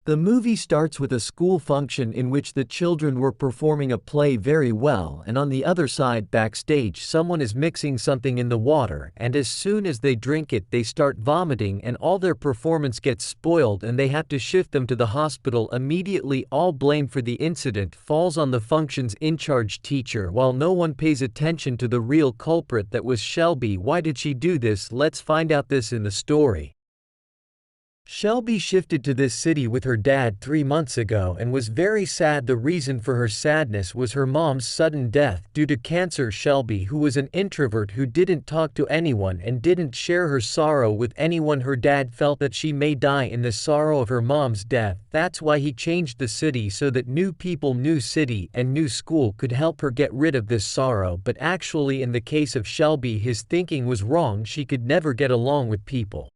The movie starts with a school function in which the children were performing a play very well, and on the other side backstage someone is mixing something in the water, and as soon as they drink it they start vomiting and all their performance gets spoiled and they have to shift them to the hospital immediately. All blame for the incident falls on the function's in-charge teacher while no one pays attention to the real culprit that was Shelby. Why did she do this? Let's find out this in the story. Shelby shifted to this city with her dad 3 months ago and was very sad. The reason for her sadness was her mom's sudden death due to cancer. Shelby, who was an introvert who didn't talk to anyone and didn't share her sorrow with anyone, her dad felt that she may die in the sorrow of her mom's death. That's why he changed the city so that new people, new city, and new school could help her get rid of this sorrow. But actually, in the case of Shelby, his thinking was wrong. She could never get along with people.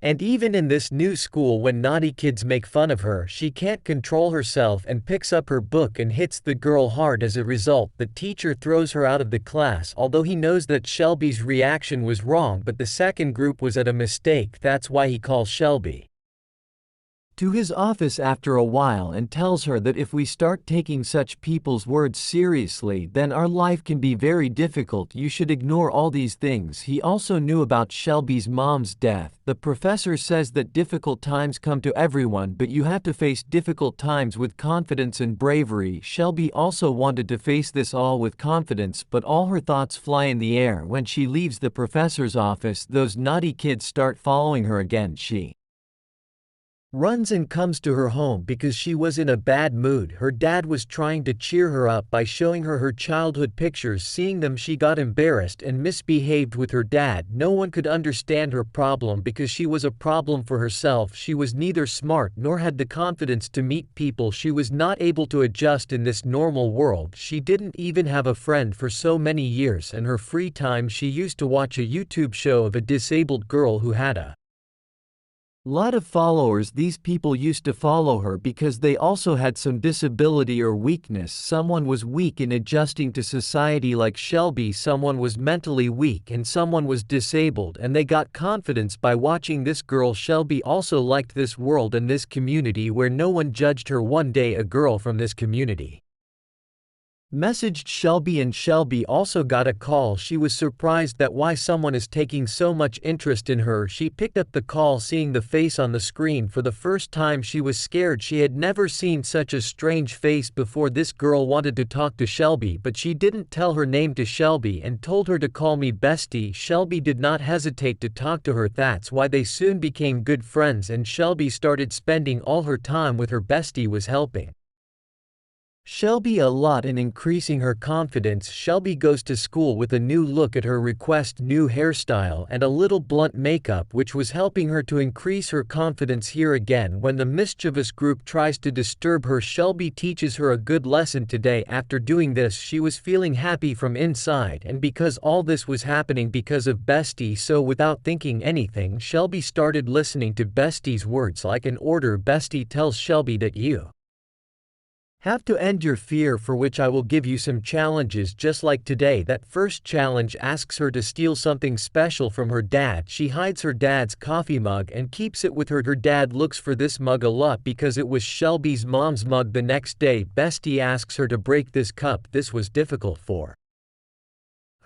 And even in this new school, when naughty kids make fun of her, she can't control herself and picks up her book and hits the girl hard. As a result, the teacher throws her out of the class, although he knows that Shelby's reaction was wrong, but the second group was at a mistake. That's why he calls Shelby to his office after a while and tells her that if we start taking such people's words seriously, then our life can be very difficult. You should ignore all these things. He also knew about Shelby's mom's death. The professor says that difficult times come to everyone, but you have to face difficult times with confidence and bravery. Shelby also wanted to face this all with confidence, but all her thoughts fly in the air. When she leaves the professor's office, those naughty kids start following her again. She runs and comes to her home because she was in a bad mood. Her dad was trying to cheer her up by showing her her childhood pictures. Seeing them, she got embarrassed and misbehaved with her dad. No one could understand her problem because she was a problem for herself. She was neither smart nor had the confidence to meet people. She was not able to adjust in this normal world. She didn't even have a friend for so many years. In her free time, she used to watch a YouTube show of a disabled girl who had a lot of followers. These people used to follow her because they also had some disability or weakness. Someone was weak in adjusting to society like Shelby, someone was mentally weak, and someone was disabled, and they got confidence by watching this girl. Shelby also liked this world and this community where no one judged her. One day a girl from this community messaged Shelby and Shelby also got a call. She was surprised that why someone is taking so much interest in her. She picked up the call, seeing the face on the screen for the first time. She was scared. She had never seen such a strange face before. This girl wanted to talk to Shelby, but she didn't tell her name to Shelby and told her to call me Bestie. Shelby did not hesitate to talk to her. That's why they soon became good friends, and Shelby started spending all her time with her. Bestie was helping Shelby a lot in increasing her confidence. Shelby goes to school with a new look at her request, new hairstyle, and a little blunt makeup, which was helping her to increase her confidence. Here again, when the mischievous group tries to disturb her, Shelby teaches her a good lesson today. After doing this, she was feeling happy from inside, and because all this was happening because of Bestie, so without thinking anything, Shelby started listening to Bestie's words like an order. Bestie tells Shelby that you have to end your fear, for which I will give you some challenges just like today. That first challenge asks her to steal something special from her dad. She hides her dad's coffee mug and keeps it with her. Her dad looks for this mug a lot because it was Shelby's mom's mug. The next day, Bestie asks her to break this cup. This was difficult for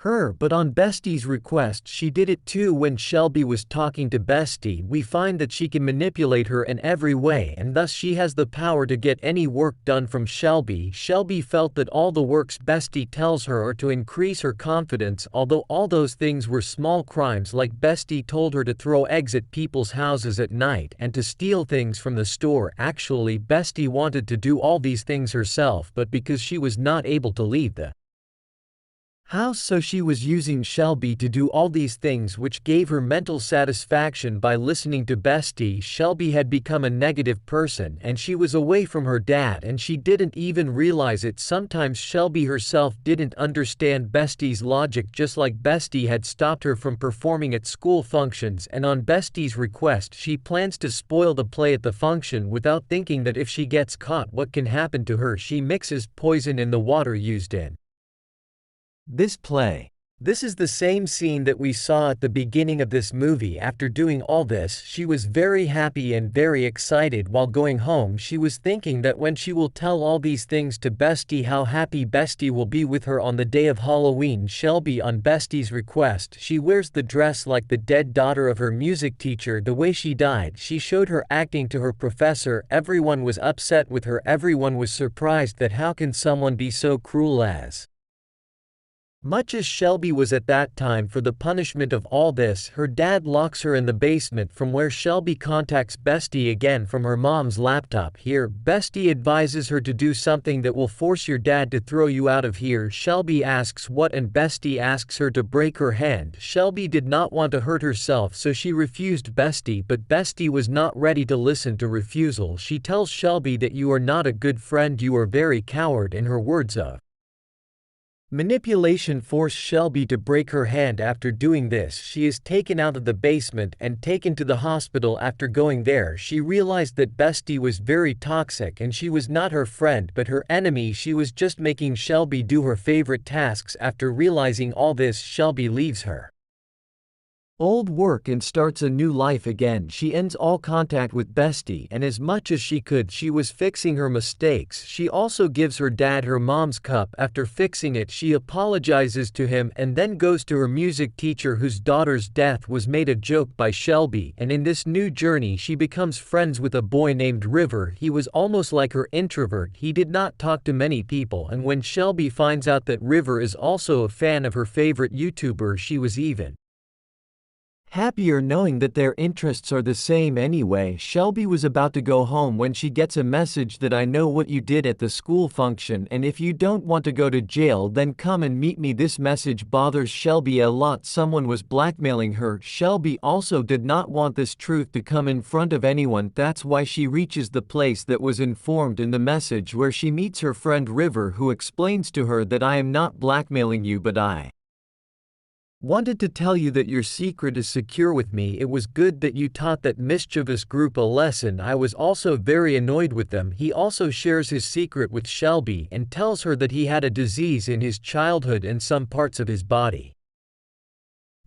her, but on Bestie's request she did it too. When Shelby was talking to Bestie, we find that she can manipulate her in every way, and thus she has the power to get any work done from Shelby. Shelby felt that all the works Bestie tells her are to increase her confidence, although all those things were small crimes, like Bestie told her to throw eggs at people's houses at night and to steal things from the store. Actually, Bestie wanted to do all these things herself, but because she was not able to leave the house, so she was using Shelby to do all these things, which gave her mental satisfaction. By listening to Bestie, Shelby had become a negative person and she was away from her dad, and she didn't even realize it. Sometimes Shelby herself didn't understand Bestie's logic, just like Bestie had stopped her from performing at school functions, and on Bestie's request she plans to spoil the play at the function without thinking that if she gets caught, what can happen to her. She mixes poison in the water used in this play. This is the same scene that we saw at the beginning of this movie. After doing all this, she was very happy and very excited. While going home, she was thinking that when she will tell all these things to Bestie, how happy Bestie will be with her on the day of Halloween. Shelby, on Bestie's request, she wears the dress like the dead daughter of her music teacher. The way she died, she showed her acting to her professor. Everyone was upset with her. Everyone was surprised that how can someone be so cruel. As much as Shelby was at that time for the punishment of all this, her dad locks her in the basement, from where Shelby contacts Bestie again from her mom's laptop. Here, Bestie advises her to do something that will force your dad to throw you out of here. Shelby asks what, and Bestie asks her to break her hand. Shelby did not want to hurt herself, so she refused Bestie, but Bestie was not ready to listen to refusal. She tells Shelby that you are not a good friend, you are very coward. In her words of manipulation forced Shelby to break her hand. After doing this, she is taken out of the basement and taken to the hospital. After going there, she realized that Bestie was very toxic and she was not her friend but her enemy. She was just making Shelby do her favorite tasks. After realizing all this, Shelby leaves her old work and starts a new life again. She ends all contact with Bestie, and as much as she could, she was fixing her mistakes. She also gives her dad her mom's cup. After fixing it, she apologizes to him and then goes to her music teacher, whose daughter's death was made a joke by Shelby. And in this new journey, she becomes friends with a boy named River. He was almost like her introvert. He did not talk to many people, and when Shelby finds out that River is also a fan of her favorite YouTuber, she was even happier knowing that their interests are the same anyway. Shelby was about to go home when she gets a message that I know what you did at the school function, and if you don't want to go to jail, then come and meet me. This message bothers Shelby a lot. Someone was blackmailing her. Shelby also did not want this truth to come in front of anyone. That's why she reaches the place that was informed in the message, where she meets her friend River, who explains to her that I am not blackmailing you, but I wanted to tell you that your secret is secure with me. It was good that you taught that mischievous group a lesson. I was also very annoyed with them. He also shares his secret with Shelby and tells her that he had a disease in his childhood and some parts of his body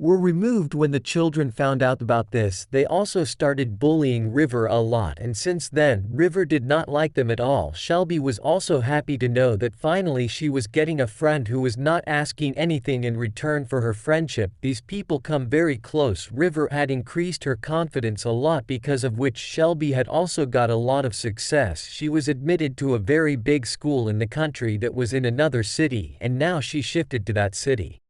were removed. When the children found out about this, they also started bullying River a lot, and since then, River did not like them at all. Shelby was also happy to know that finally she was getting a friend who was not asking anything in return for her friendship. These people come very close. River had increased her confidence a lot, because of which Shelby had also got a lot of success. She was admitted to a very big school in the country that was in another city, and now she shifted to that city.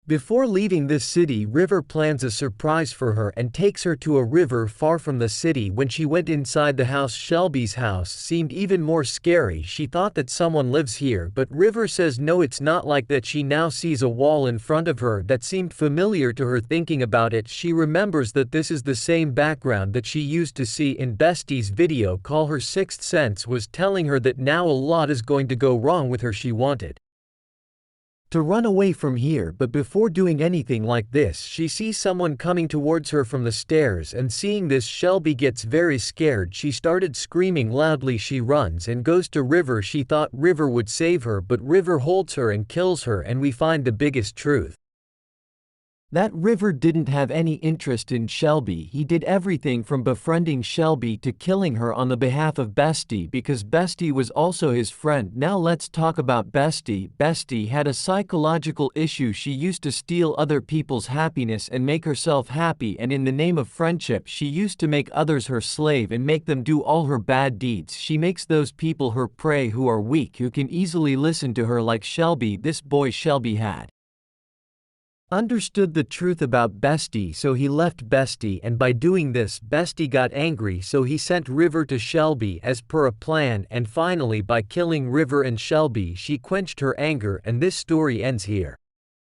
Before leaving this city, River plans a surprise for her and takes her to a river far from the city. When she went inside the house, Shelby's house seemed even more scary. She thought that someone lives here, but River says no, it's not like that. She now sees a wall in front of her that seemed familiar to her. Thinking about it, she remembers that this is the same background that she used to see in Bestie's video call. Her sixth sense was telling her that now a lot is going to go wrong with her. She wanted to run away from here, but before doing anything like this, she sees someone coming towards her from the stairs, and seeing this, Shelby gets very scared. She started screaming loudly. She runs and goes to River. She thought River would save her, but River holds her and kills her, and we find the biggest truth: that River didn't have any interest in Shelby. He did everything from befriending Shelby to killing her on the behalf of Bestie, because Bestie was also his friend. Now let's talk about Bestie. Bestie had a psychological issue. She used to steal other people's happiness and make herself happy, and in the name of friendship, she used to make others her slave and make them do all her bad deeds. She makes those people her prey who are weak, who can easily listen to her, like Shelby. This boy Shelby had understood the truth about Bestie, so he left Bestie, and by doing this, Bestie got angry, so he sent River to Shelby as per a plan, and finally by killing River and Shelby, she quenched her anger, and this story ends here.